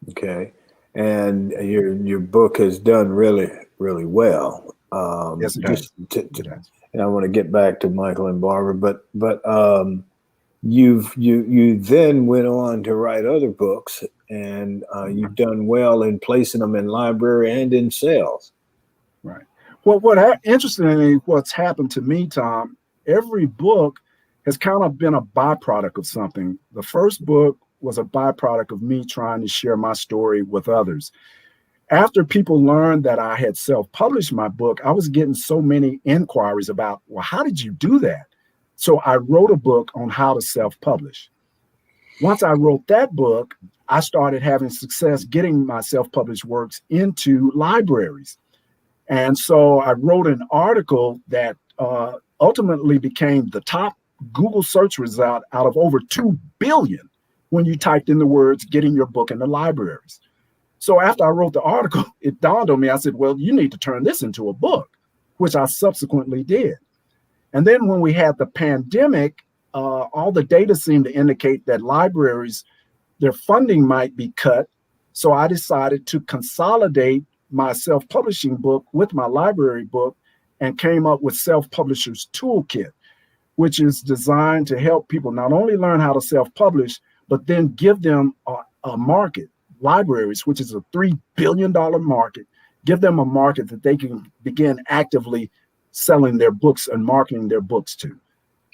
Okay. And your book has done really, really well. Yes, it has. And I want to get back to Michael and Barbara, but you then went on to write other books, and you've done well in placing them in library and in sales. Right. Well, interestingly, what's happened to me, Thom, every book has kind of been a byproduct of something. The first book was a byproduct of me trying to share my story with others. After people learned that I had self-published my book, I was getting so many inquiries about, well, how did you do that? So I wrote a book on how to self-publish. Once I wrote that book, I started having success getting my self-published works into libraries. And so I wrote an article that ultimately became the top Google search result out of over 2 billion when you typed in the words, getting your book in the libraries. So after I wrote the article, it dawned on me, I said, well, you need to turn this into a book, which I subsequently did. And then when we had the pandemic, all the data seemed to indicate that libraries, their funding might be cut. So I decided to consolidate my self-publishing book with my library book and came up with Self-Publisher's Toolkit, which is designed to help people not only learn how to self-publish, but then give them a market, libraries, which is a $3 billion market, give them a market that they can begin actively selling their books and marketing their books to.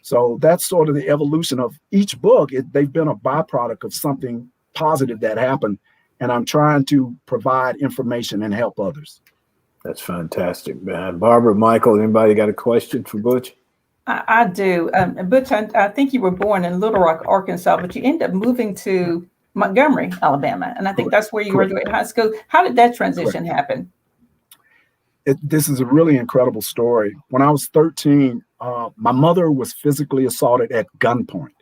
So that's sort of the evolution of each book. They've been a byproduct of something positive that happened, and I'm trying to provide information and help others. That's fantastic, man. Barbara, Michael, anybody got a question for Butch? I do. Butch, I think you were born in Little Rock, Arkansas, but you ended up moving to Montgomery, Alabama. And I think that's where you graduated high school. How did that transition happen? This is a really incredible story. When I was 13, my mother was physically assaulted at gunpoint.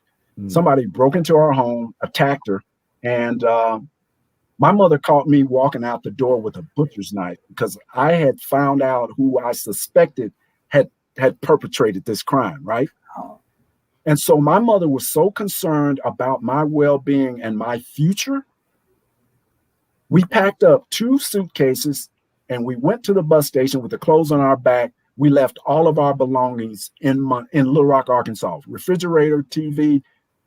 Somebody broke into our home, attacked her, and my mother caught me walking out the door with a butcher's knife because I had found out who I suspected had perpetrated this crime, right? Oh. And so my mother was so concerned about my well-being and my future. We packed up 2 suitcases and we went to the bus station with the clothes on our back. We left all of our belongings in Little Rock, Arkansas, refrigerator, TV,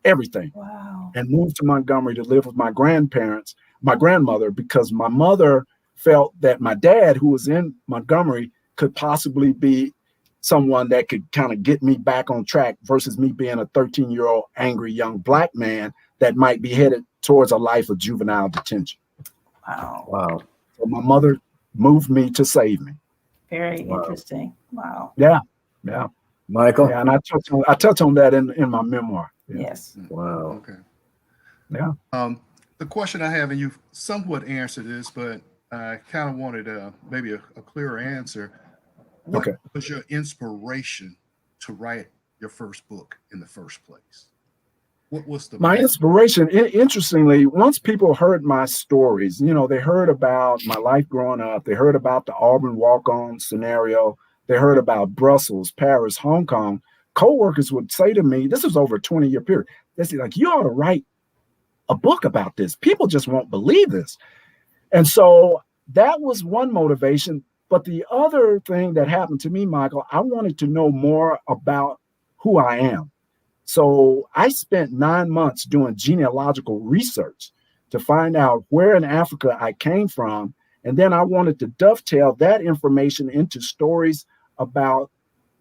everything. Wow. And moved to Montgomery to live with my grandmother, because my mother felt that my dad, who was in Montgomery, could possibly be someone that could kind of get me back on track versus me being a 13-year-old angry young Black man that might be headed towards a life of juvenile detention. Wow. So my mother moved me to save me. Very interesting. Wow. Yeah. Michael? Yeah, and I touch on that in my memoir. Yeah. Yes. Wow. Okay. Yeah. The question I have, and you've somewhat answered this, but I kind of wanted maybe a clearer answer. What was your inspiration to write your first book in the first place? What was my inspiration? Interestingly, once people heard my stories, they heard about my life growing up. They heard about the Auburn walk-on scenario. They heard about Brussels, Paris, Hong Kong. Coworkers would say to me, this was over a 20-year period. They say, like, you ought to write a book about this. People just won't believe this. And so that was one motivation. But the other thing that happened to me, Michael, I wanted to know more about who I am. So I spent 9 months doing genealogical research to find out where in Africa I came from. And then I wanted to dovetail that information into stories about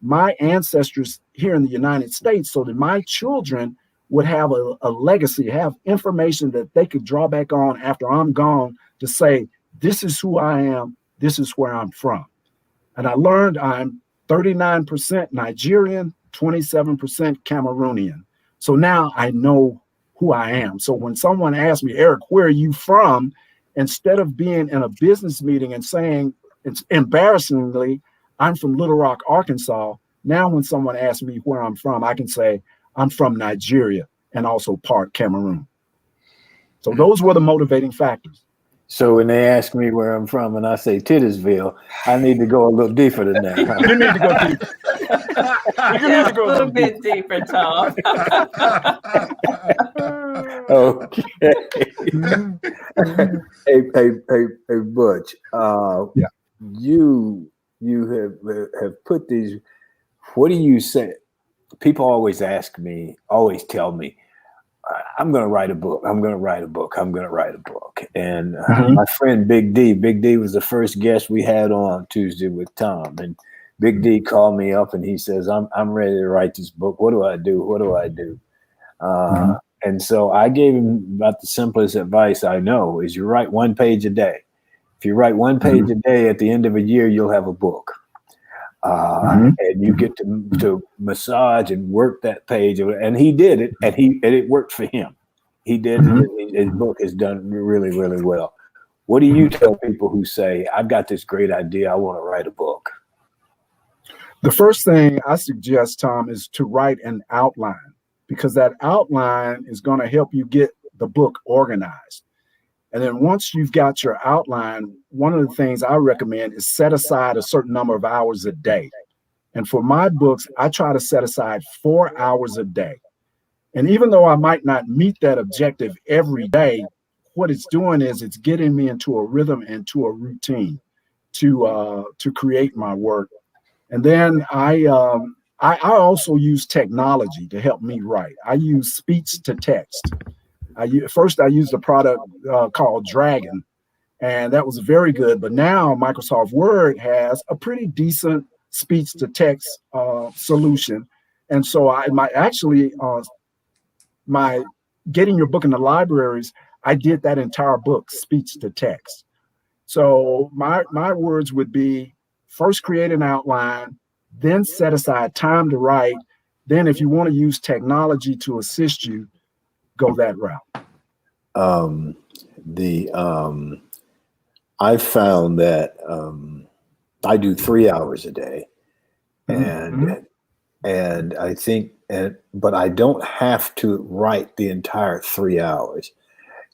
my ancestors here in the United States so that my children would have a legacy, have information that they could draw back on after I'm gone to say, this is who I am. This is where I'm from. And I learned I'm 39% Nigerian, 27% Cameroonian. So now I know who I am. So when someone asks me, Eric, where are you from? Instead of being in a business meeting and saying, it's embarrassingly, I'm from Little Rock, Arkansas. Now when someone asks me where I'm from, I can say, I'm from Nigeria and also part Cameroon. So those were the motivating factors. So when they ask me where I'm from and I say Titusville, I need to go a little deeper than that. Huh? You need to go deeper. You need to go a little bit deeper, Thom. Okay. hey, Butch. You have put these. What do you say? People always ask me, always tell me, I'm going to write a book. I'm going to write a book. I'm going to write a book. And my friend Big D was the first guest we had on Tuesday with Thom. And Big D called me up and he says, I'm ready to write this book. What do I do? What do I do? And so I gave him about the simplest advice I know is you write 1 page a day. If you write 1 page a day, at the end of a year, you'll have a book. And you get to massage and work that page, and he did it, and it worked for him. He did it. His book has done really, really well. What do you tell people who say, "I've got this great idea, I want to write a book"? The first thing I suggest, Thom, is to write an outline, because that outline is going to help you get the book organized. And then once you've got your outline, one of the things I recommend is set aside a certain number of hours a day. And for my books, I try to set aside 4 hours a day. And even though I might not meet that objective every day, what it's doing is it's getting me into a rhythm and to a routine to create my work. And then I also use technology to help me write. I use speech to text. First I used a product called Dragon, and that was very good. But now Microsoft Word has a pretty decent speech to text solution. And so my getting your book in the libraries, I did that entire book speech to text. So my words would be, first create an outline, then set aside time to write. Then if you want to use technology to assist you, go that route. I found that I do 3 hours a day, and I think, but I don't have to write the entire 3 hours.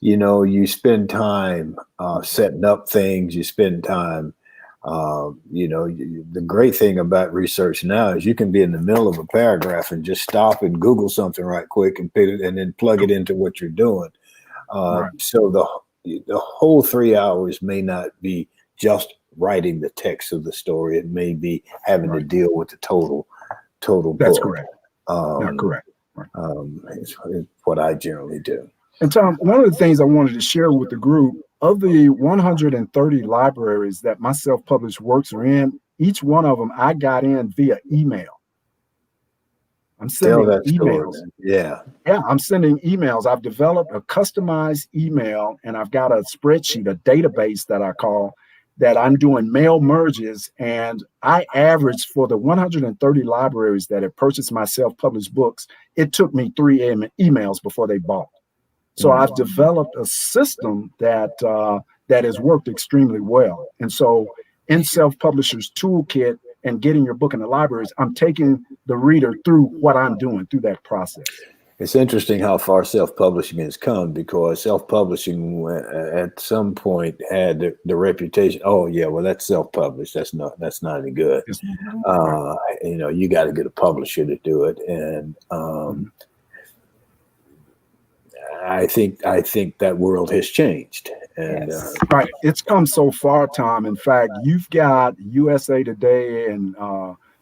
You know, you spend time setting up things. You spend time, the great thing about research now is you can be in the middle of a paragraph and just stop and Google something right quick and put it, and then plug it into what you're doing. So the whole 3 hours may not be just writing the text of the story. It may be having to deal with the total That's book. correct. Not correct. Right. It's what I generally do. And Thom, one of the things I wanted to share with the group, of the 130 libraries that my self-published works are in, each one of them I got in via email. I'm sending emails. Yeah, I'm sending emails. I've developed a customized email, and I've got a spreadsheet, a database that I call, that I'm doing mail merges. And I averaged, for the 130 libraries that have purchased my self-published books, it took me 3 emails before they bought. So I've developed a system that has worked extremely well. And so in Self-Publisher's Toolkit and getting your book in the libraries, I'm taking the reader through what I'm doing through that process. It's interesting how far self-publishing has come, because self-publishing at some point had the reputation, oh yeah, well, that's self-published. That's not any good. You got to get a publisher to do it. And I think that world has changed. And right, it's come so far, Thom. In fact, you've got USA Today and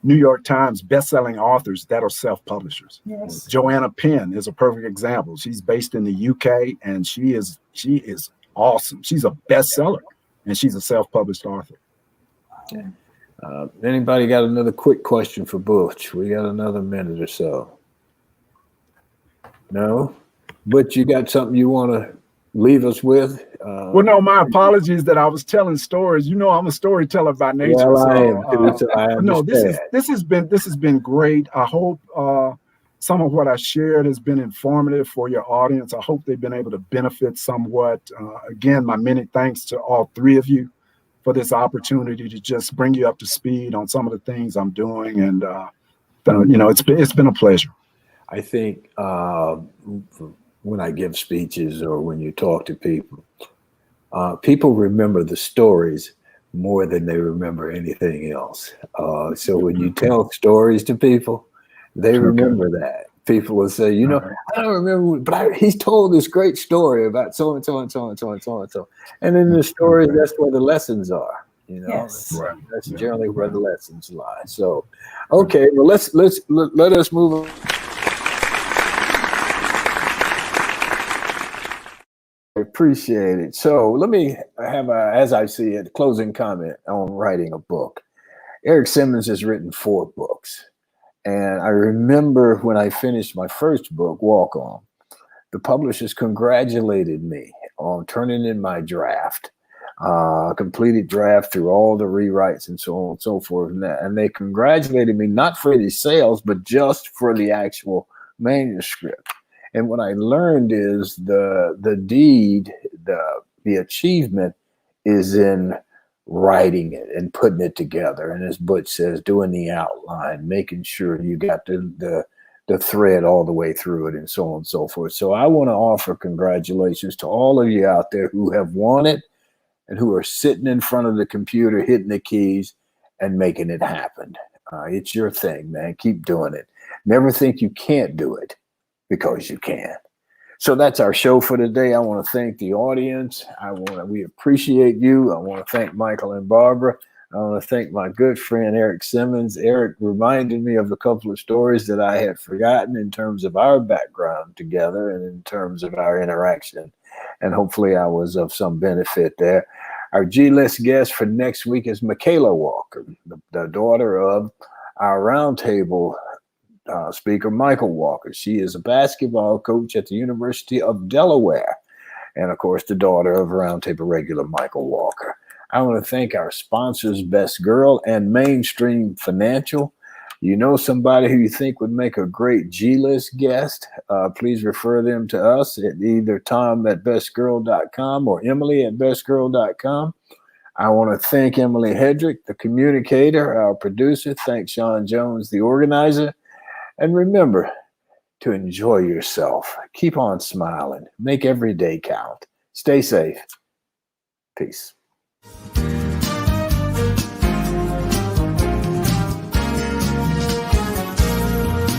New York Times best-selling authors that are self-publishers. Yes. Joanna Penn is a perfect example. She's based in the UK, and she is awesome. She's a bestseller, and she's a self-published author. Anybody got another quick question for Butch? We got another minute or so. No? But you got something you want to leave us with? Well, no, my apologies that I was telling stories. You know, I'm a storyteller by nature. Well, I am too. I understand. No, this has been great. I hope some of what I shared has been informative for your audience. I hope they've been able to benefit somewhat. Again, my many thanks to all three of you for this opportunity to just bring you up to speed on some of the things I'm doing. And it's been a pleasure. I think when I give speeches or when you talk to people, people remember the stories more than they remember anything else. So when you tell stories to people, they remember that. People will say, I don't remember, but he's told this great story about so and so and so and so and so and so. And in the stories, that's where the lessons are. Yes. That's generally where the lessons lie. So, okay, well, let us move on. Appreciate it. So let me have as I see it, closing comment on writing a book. Eric Simmons has written 4 books. And I remember when I finished my first book, Walk On, the publishers congratulated me on turning in my draft, completed draft through all the rewrites and so on and so forth. And they congratulated me not for the sales, but just for the actual manuscript. And what I learned is the deed, the achievement is in writing it and putting it together. And as Butch says, doing the outline, making sure you got the thread all the way through it and so on and so forth. So I want to offer congratulations to all of you out there who have won it and who are sitting in front of the computer, hitting the keys and making it happen. It's your thing, man. Keep doing it. Never think you can't do it. because you can. So that's our show for today. I want to thank the audience. We appreciate you. I want to thank Michael and Barbara. I want to thank my good friend Eric Simmons. Eric reminded me of a couple of stories that I had forgotten in terms of our background together and in terms of our interaction. And hopefully I was of some benefit there. Our G-list guest for next week is Michaela Walker, the daughter of our roundtable speaker, Michael Walker. She is a basketball coach at the University of Delaware. And of course, the daughter of roundtable regular Michael Walker. I want to thank our sponsors, Best Girl and Mainstream Financial. You know somebody who you think would make a great G-list guest, please refer them to us at either Thom@bestgirl.com or Emily@bestgirl.com. I want to thank Emily Hedrick, the communicator, our producer. Thank Sean Jones, the organizer. And remember to enjoy yourself. Keep on smiling. Make every day count. Stay safe. Peace.